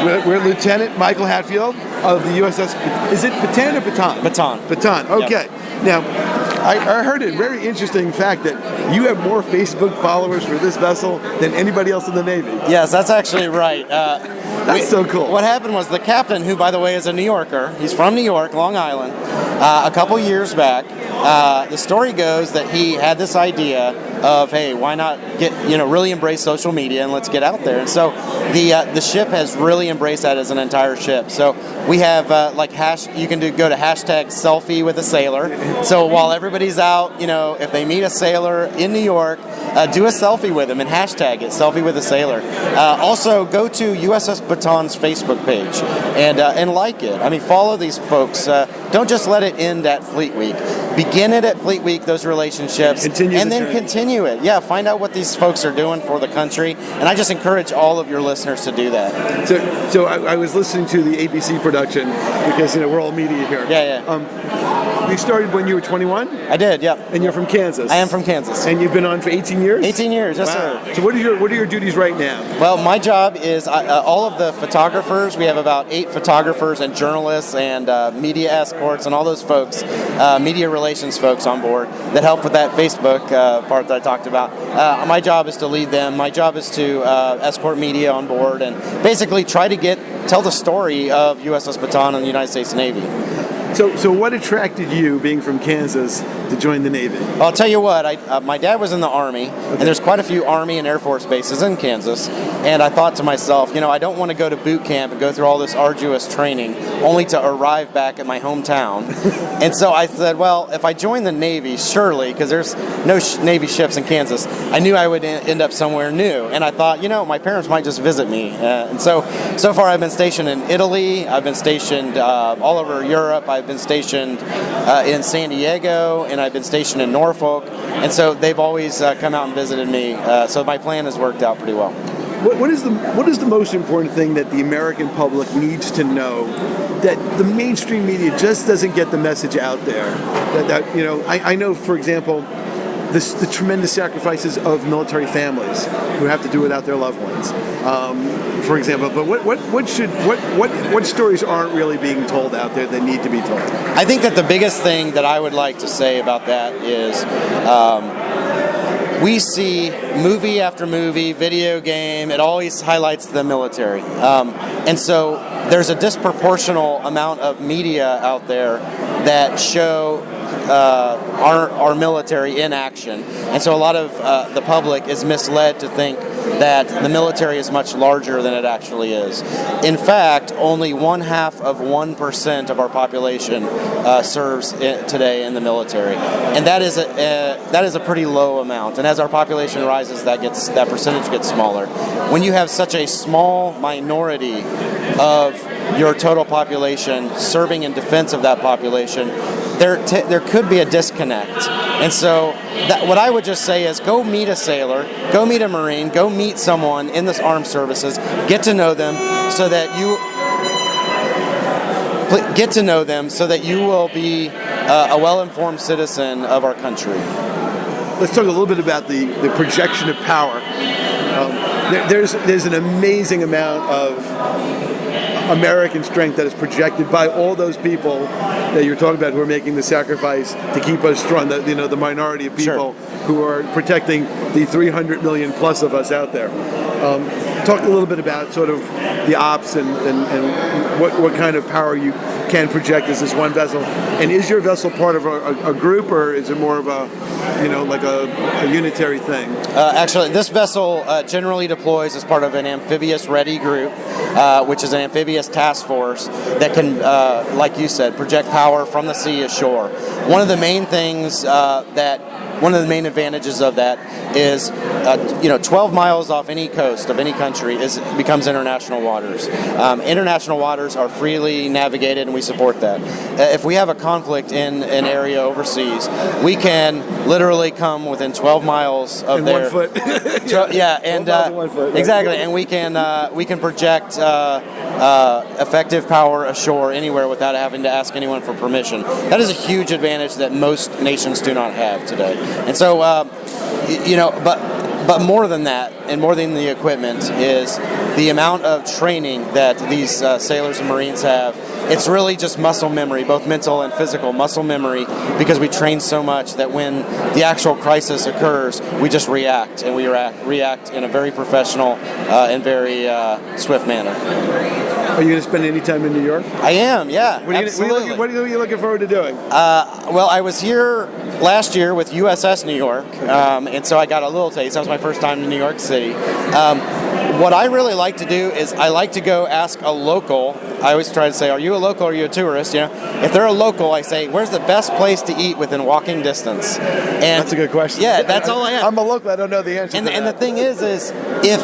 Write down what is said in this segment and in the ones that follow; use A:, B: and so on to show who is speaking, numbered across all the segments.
A: We're Lieutenant Michael Hatfield of the USS. Is it Bataan or Bataan?
B: Bataan.
A: Bataan. Okay. Yep. Now, I heard a very interesting fact that you have more Facebook followers for this vessel than anybody else in the Navy.
B: Yes, that's actually right.
A: That's so cool.
B: What happened was the captain, who, by the way, is a New Yorker, he's from New York, Long Island, a couple years back, the story goes that he had this idea of, hey, why not really embrace social media and let's get out there. And so the ship has really embraced that as an entire ship. So we have you can go to hashtag selfie with a sailor. So while everybody's out, if they meet a sailor in New York, do a selfie with him and hashtag it, selfie with a sailor. Also, go to USS Bataan's Facebook page and like it. I mean, follow these folks. Don't just let it end at Fleet Week. Begin it at Fleet Week, those relationships, and then continue it. Yeah, find out what these folks are doing for the country, and I just encourage all of your listeners to do that.
A: So I was listening to the ABC production because we're all media here.
B: Yeah.
A: You started when you were 21?
B: I did, yeah.
A: And you're from Kansas?
B: I am from Kansas.
A: And you've been on for 18 years?
B: 18 years, yes,
A: wow.
B: sir.
A: So what are your duties right now?
B: Well, my job is all of the photographers. We have about 8 photographers and journalists and media escorts and all those folks, media relations folks on board that help with that Facebook part that I talked about. My job is to lead them. My job is to escort media on board and basically try to tell the story of USS Bataan and the United States Navy.
A: So what attracted you, being from Kansas, to join the Navy?
B: Well, I'll tell you what, my dad was in the Army, and there's quite a few Army and Air Force bases in Kansas, and I thought to myself, I don't want to go to boot camp and go through all this arduous training only to arrive back at my hometown. And so I said, well, if I join the Navy, surely, because there's no Navy ships in Kansas, I knew I would end up somewhere new. And I thought, my parents might just visit me. And so far I've been stationed in Italy, I've been stationed all over Europe, I've been stationed in San Diego, and I've been stationed in Norfolk, and so they've always come out and visited me. So my plan has worked out pretty well.
A: What is the most important thing that the American public needs to know that the mainstream media just doesn't get the message out there? I know, for example, the tremendous sacrifices of military families who have to do without their loved ones, for example. But what stories aren't really being told out there that need to be told?
B: I think that the biggest thing that I would like to say about that is we see movie after movie, video game, it always highlights the military. And so there's a disproportional amount of media out there that show our military in action. And so a lot of the public is misled to think that the military is much larger than it actually is. In fact, only 0.5% of our population serves today in the military, and that is a pretty low amount. And as our population rises, that percentage gets smaller. When you have such a small minority of your total population serving in defense of that population, there could be a disconnect. And so what I would just say is go meet a sailor, go meet a Marine, go meet someone in the armed services, get to know them so that you will be a well-informed citizen of our country.
A: Let's talk a little bit about the projection of power. There's an amazing amount of American strength that is projected by all those people that you're talking about who are making the sacrifice to keep us strong, the minority of people who are protecting the 300 million plus of us out there. Talk a little bit about sort of the ops and what kind of power you can project as this one vessel. And is your vessel part of a group, or is it more of a unitary thing?
B: Actually, this vessel generally deploys as part of an amphibious ready group, which is an amphibious task force that can, like you said, project power from the sea ashore. One of the main things one of the main advantages of that is, 12 miles off any coast of any country becomes international waters. International waters are freely navigated, and we support that. If we have a conflict in an area overseas, we can literally come within 12 miles of their
A: 1 foot.
B: and
A: 1 foot, right?
B: Exactly, and we can project effective power ashore anywhere without having to ask anyone for permission. That is a huge advantage that most nations do not have today. And so, but more than that, and more than the equipment, is the amount of training that these sailors and Marines have, it's really just muscle memory, both mental and physical muscle memory, because we train so much that when the actual crisis occurs, we just react, and we react in a very professional and very swift manner.
A: Are you going to spend any time in New York?
B: I am, yeah.
A: What are you looking forward to doing?
B: Well, I was here last year with USS New York, and so I got a little taste. That was my first time in New York City. What I really like to do is I like to go ask a local. I always try to say, are you a local or are you a tourist? You know, if they're a local, I say, where's the best place to eat within walking distance? And
A: that's a good question.
B: Yeah, that's all I have.
A: I'm a local. I don't know the answer to that.
B: And the thing is if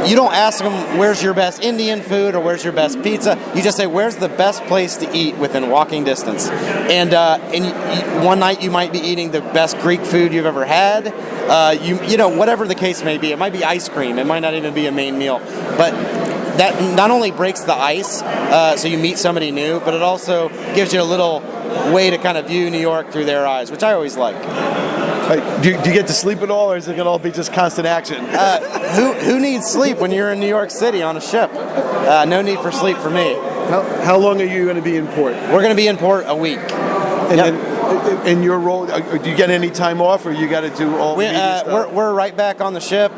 B: you don't ask them where's your best Indian food or where's your best pizza, you just say where's the best place to eat within walking distance. And one night you might be eating the best Greek food you've ever had. You know, whatever the case may be. It might be ice cream. It might not even be a main meal. But that not only breaks the ice, so you meet somebody new, but it also gives you a little way to kind of view New York through their eyes, which I always like.
A: Do you get to sleep at all, or is it going to all be just constant action?
B: Who needs sleep when you're in New York City on a ship? No need for sleep for me.
A: How long are you going to be in port?
B: We're going to be in port a week.
A: And then, in your role, do you get any time off, or you got to do all the media stuff?
B: We're right back on the ship.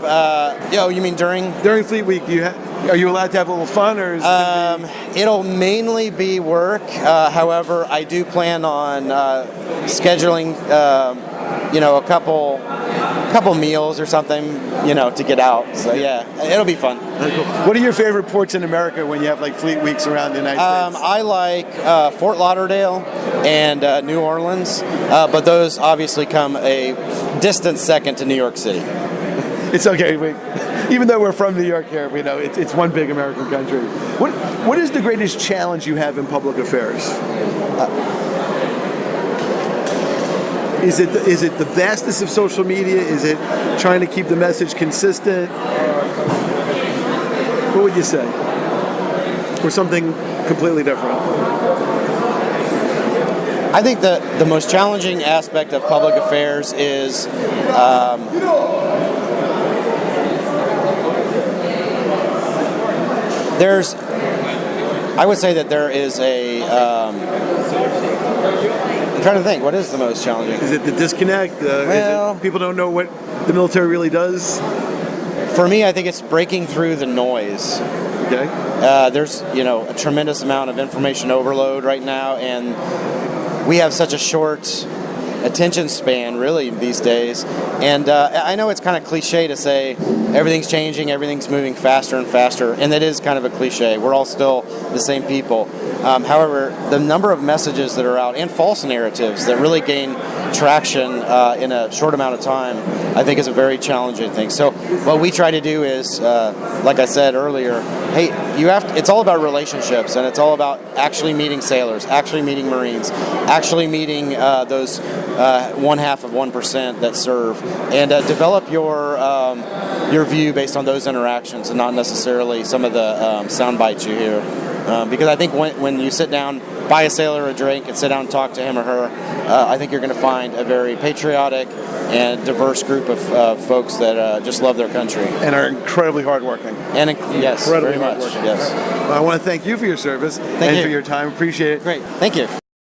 B: You mean during
A: Fleet Week? Are you allowed to have a little fun, or is
B: it'll mainly be work. However, I do plan on scheduling, a couple meals or something, to get out. So yeah, it'll be fun.
A: Cool. What are your favorite ports in America when you have like Fleet Weeks around the United States?
B: I like Fort Lauderdale and New Orleans, but those obviously come a distant second to New York City.
A: It's okay. Even though we're from New York here, it's one big American country. What is the greatest challenge you have in public affairs? Is it the vastness of social media? Is it trying to keep the message consistent? What would you say? Or something completely different?
B: I think that the most challenging aspect of public affairs is I would say that there is I'm trying to think, what is the most challenging?
A: Is it the disconnect? People don't know what the military really does?
B: For me, I think it's breaking through the noise.
A: Okay.
B: There's, a tremendous amount of information overload right now, and we have such a short attention span, really, these days. And I know it's kind of cliche to say everything's changing, everything's moving faster and faster, and that is kind of a cliche. We're all still the same people. However, the number of messages that are out and false narratives that really gain traction in a short amount of time, I think is a very challenging thing. So what we try to do is, like I said earlier, hey, it's all about relationships, and it's all about actually meeting sailors, actually meeting Marines, actually meeting those 0.5% that serve, and develop your view based on those interactions and not necessarily some of the sound bites you hear. Because I think when you sit down, buy a sailor a drink, and sit down and talk to him or her, I think you're going to find a very patriotic and diverse group of folks that just love their country.
A: And are incredibly hardworking.
B: Yes, very much. Yes.
A: Well, I want to thank you for your service and for your time. Appreciate it.
B: Great. Thank you.